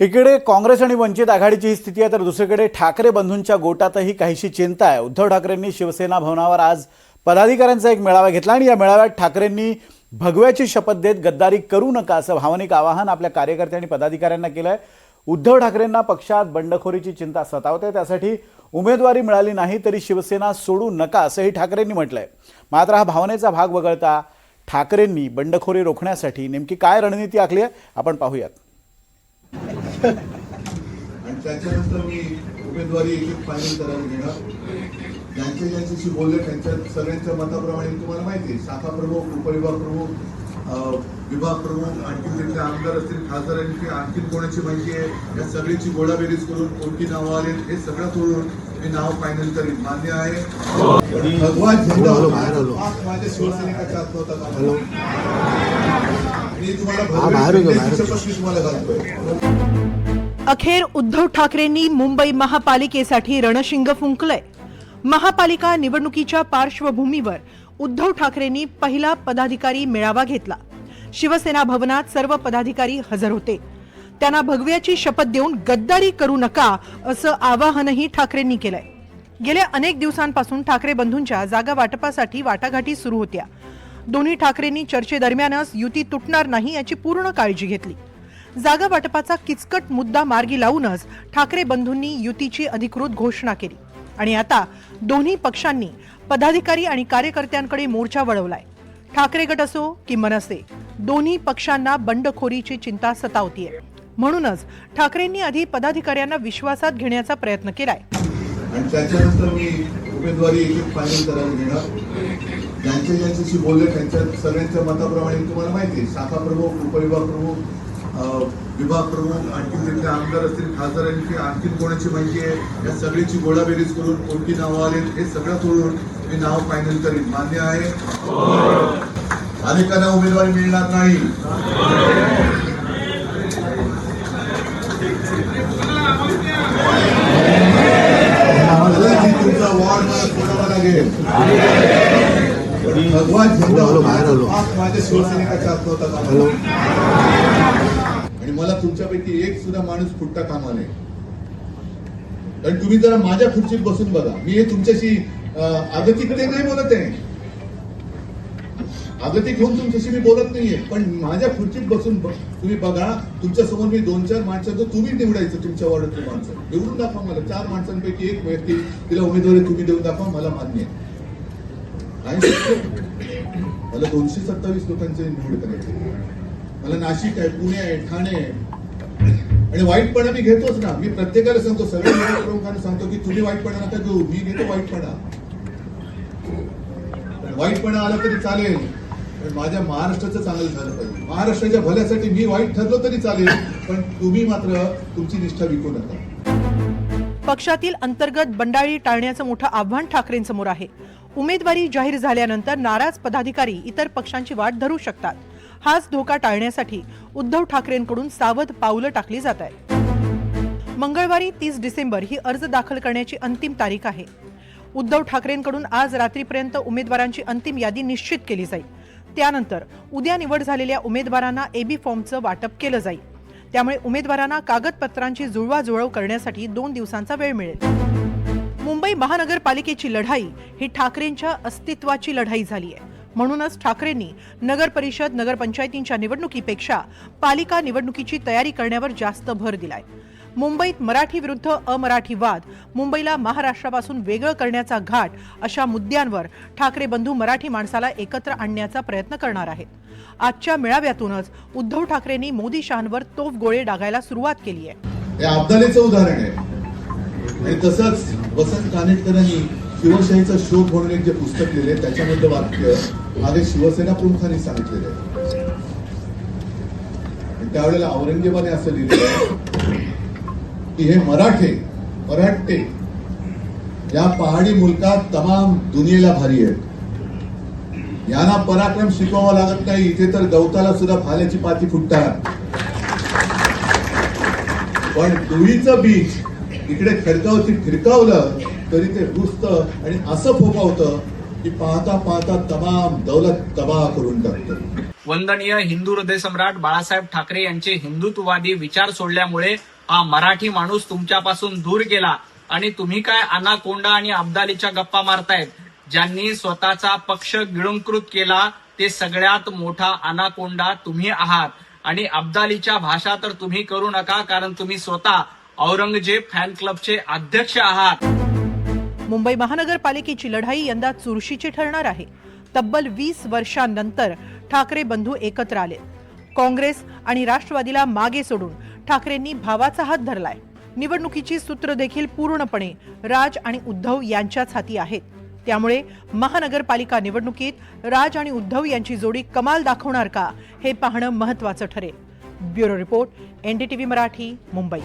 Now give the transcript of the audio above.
इकडे काँग्रेस आणि वंचित आघाडीची ही स्थिती आहे, तर दुसरीकडे ठाकरे बंधूंच्या गोटातही काहीशी चिंता आहे। उद्धव ठाकरेंनी शिवसेना भवनावर आज पदाधिकाऱ्यांचा एक मेळावा घेतला आणि या मेळाव्यात ठाकरेंनी भगव्याची शपथ देत गद्दारी करू नका असं भावनिक आवाहन आपल्या कार्यकर्त्यांनी पदाधिकाऱ्यांना केलं आहे। उद्धव ठाकरेंना पक्षात बंडखोरीची चिंता सतावते, त्यासाठी उमेदवारी मिळाली नाही तरी शिवसेना सोडू नका असंही ठाकरेंनी म्हटलंय। मात्र हा भावनेचा भाग वगळता ठाकरेंनी बंडखोरी रोखण्यासाठी नेमकी काय रणनीती आखली आहे आपण पाहूयात। आणि त्याच्यानंतर मी उमेदवारी एक फायनल करायला घेणार। ज्यांच्याशी बोलले त्यांच्या सगळ्यांच्या मताप्रमाणे तुम्हाला माहिती आहे, शाखा प्रमुख, उपविभाग प्रमुख, विभाग प्रमुख, आणखी तिथले आमदार असतील, खासदार आणखी आणखी कोणाची माहिती आहे, या सगळ्याची गोळाबेरीज करून कोणती नावं आले हे सगळं सोडून मी नाव फायनल करीन। मान्य आहे। भगवान झेंडा माझ्या शिवसैनिकाच्या हात होता का? मी तुम्हाला तुम्हाला घालतोय। अखेर उद्धव ठाकरेंनी मुंबई महापालिकेसाठी रणशिंग फुंकलंय। महापालिका निवडणुकीच्या पार्श्वभूमीवर उद्धव ठाकरेंनी पहिला पदाधिकारी मेळावा घेतला। शिवसेना भवनात सर्व पदाधिकारी हजर होते। त्यांना भगव्याची शपथ देऊन गद्दारी करू नका असं आवाहनही ठाकरेंनी केलंय। गेल्या अनेक दिवसांपासून ठाकरे बंधूंच्या जागा वाटपासाठी वाटाघाटी सुरू होत्या। दोन्ही ठाकरेंनी चर्चेदरम्यानच युती तुटणार नाही याची पूर्ण काळजी घेतली। जागा वाटपाचा किचकट मुद्दा मार्गी लावूनच ठाकरे बंधूंनी युतीची अधिकृत घोषणा केली आणि आता दोन्ही पक्षांनी पदाधिकारी आणि कार्यकर्त्यांकडे मोर्चा वळवलाय। ठाकरे गट असो की मनसे, दोन्ही पक्षांना बंडखोरीची चिंता सतावतीये। म्हणूनच ठाकरेंनी आधी पदाधिकाऱ्यांना विश्वासात घेण्याचा प्रयत्न केलाय आणि त्याच्यानंतर मी उमेदवारी एक फायनल करायला घेणार। ज्यांच्याशी बोलले त्यांच्या सगळ्यांच्या मताप्रमाणे तुम्हाला माहिती आहे, शाखा प्रमुख, उपविभाग प्रमुख, विभाग प्रमुख, आणखी तिथले आमदार असतील, खासदार आणखी कोणाची माहिती आहे, या सगळ्याची गोळाबेरीज करून कोणती नावं आले हे सगळं सोडून मी नाव फायनल करीन। मान्य आहे। अनेकांना उमेदवारी मिळणार नाही। तुमचा वॉर्ड मला सोडावा लागेल। भगवान झेंडा माझ्या शिवसैनिकाच्या हात होता का? आणि मला तुमच्यापैकी एक सुद्धा माणूस फुटता कामा नये। कारण तुम्ही जरा माझ्या खुर्चीत बसून बघा, मी हे तुमच्याशी आगतिक नाही बोलत आहे, आगतिक घेऊन तुमच्याशी मी बोलत नाहीये, पण माझ्या खुर्चीत बसून तुम्ही बघा, तुमच्या समोर मी 2-4 माणसांचं तुम्ही निवडायचं, तुमच्या वॉर्डातली माणसं निवडून दाखवा मला। 4 माणसांपैकी एक व्यक्ती तिला उमेदवारी तुम्ही देऊन दाखवा, मला मान्य आहे। मला 227 लोकांचे निवड करायचे। मला नाशिक आहे, पुणे आहे, ठाणे आहे, आणि वाईटपणा मी घेतोच ना। मी प्रत्येकाला सांगतो, सगळ्या विभाग प्रमुखांना सांगतो की तुम्ही वाईटपणा नका घेऊ, मी घेतो वाईटपणा। वाईटपणा आला तरी चालेल, पण माझ्या महाराष्ट्राचं चांगलं झालं पाहिजे। महाराष्ट्राच्या भल्यासाठी मी वाईट ठरलो तरी चालेल, पण तुम्ही मात्र तुमची निष्ठा विकू नका। पक्षातील अंतर्गत बंडाळी टाळण्याचं मोठं आव्हान ठाकरेंसमोर आहे। उमेदवारी जाहीर झाल्यानंतर नाराज पदाधिकारी इतर पक्षांची वाट धरू शकतात। हाच धोका टाळण्यासाठी उद्धव ठाकरेंकडून सावध पावलं टाकली जात आहेत। मंगळवारी 30 डिसेंबर ही अर्ज दाखल करण्याची अंतिम तारीख आहे। उद्धव ठाकरेंकडून आज रात्रीपर्यंत उमेदवारांची अंतिम यादी निश्चित केली जाईल। त्यानंतर उद्या निवड झालेल्या उमेदवारांना एबी फॉर्मचं वाटप केलं जाईल। त्यामुळे उमेदवारांना कागदपत्रांची जुळवाजुळव करण्यासाठी 2 दिवसांचा वेळ मिळेल। मुंबई महानगरपालिकेची लढाई ही ठाकरेंच्या अस्तित्वाची लढाई झाली आहे। म्हणूनच ठाकरेंनी नगर परिषद, नगरपंचायतींच्या निवडणुकीपेक्षा पालिका निवडणुकीची तयारी करण्यावर जास्त भर दिलाय। मुंबईत मराठी विरुद्ध अमराठी वाद, मुंबईला महाराष्ट्रापासून वेगळं करण्याचा घाट अशा मुद्द्यांवर ठाकरे बंधू मराठी माणसाला एकत्र आणण्याचा प्रयत्न करणार आहेत। आजच्या मेळाव्यातूनच उद्धव ठाकरेंनी मोदी शहांवर तोफ गोळे डागायला सुरुवात केली आहे। हे अब्दालीचं उदाहरण आहे। आणि तसंच वसंत कानेटकरांनी शिवशाहीचा शोध म्हणून एक जे पुस्तक लिहिले, त्याच्यामधलं वाक्य माझे शिवसेना प्रमुखांनी सांगितलेलं आहे। त्यावेळेला औरंगजेबाने असं लिहिलं की हे मराठे या पहाडी मुलकात तमाम दुनियेला भारी आहेत। यांना पराक्रम शिकवावा लागत नाही, इथे तर गवताला सुद्धा भाल्याची पाती फुटतात। पण दुईचं बीज इकडे खडकावरती फिरकावलं तरी ते रुजतं आणि असं फोपावतं की पाहता पाहता तमाम दौलत तबाह करून टाकतं। वंदनीय हिंदू हृदय सम्राट बाळासाहेब ठाकरे यांचे हिंदुत्ववादी विचार सोडल्यामुळे हा मराठी माणूस तुमच्यापासून दूर गेला आणि तुम्ही काय अनाकोंडा आणि अब्दालीच्या गप्पा मारतायत. ज्यांनी स्वतःचा पक्ष गिळंकृत केला ते सगळ्यात मोठा अनाकोंडा तुम्ही आहात. आणि अब्दालीच्या भाषा तर तुम्ही करू नका, कारण तुम्ही स्वतः औरंगजेब फॅन क्लबचे अध्यक्ष आहात. मुंबई महानगरपालिकेची लढाई यंदा चुरशीची ठरणार आहे. तब्बल 20 वर्षांनंतर ठाकरे बंधू एकत्र आले. काँग्रेस आणि राष्ट्रवादीला मागे सोडून ठाकरेंनी भावाचा हात धरलाय. निवडणुकीची सूत्र देखील पूर्णपणे राज आणि उद्धव यांच्याच हाती आहेत. त्यामुळे महानगरपालिका निवडणुकीत राज आणि उद्धव यांची जोडी कमाल दाखवणार का, हे पाहणं महत्त्वाचं ठरेल. Bureau report, NDTV Marathi, Mumbai.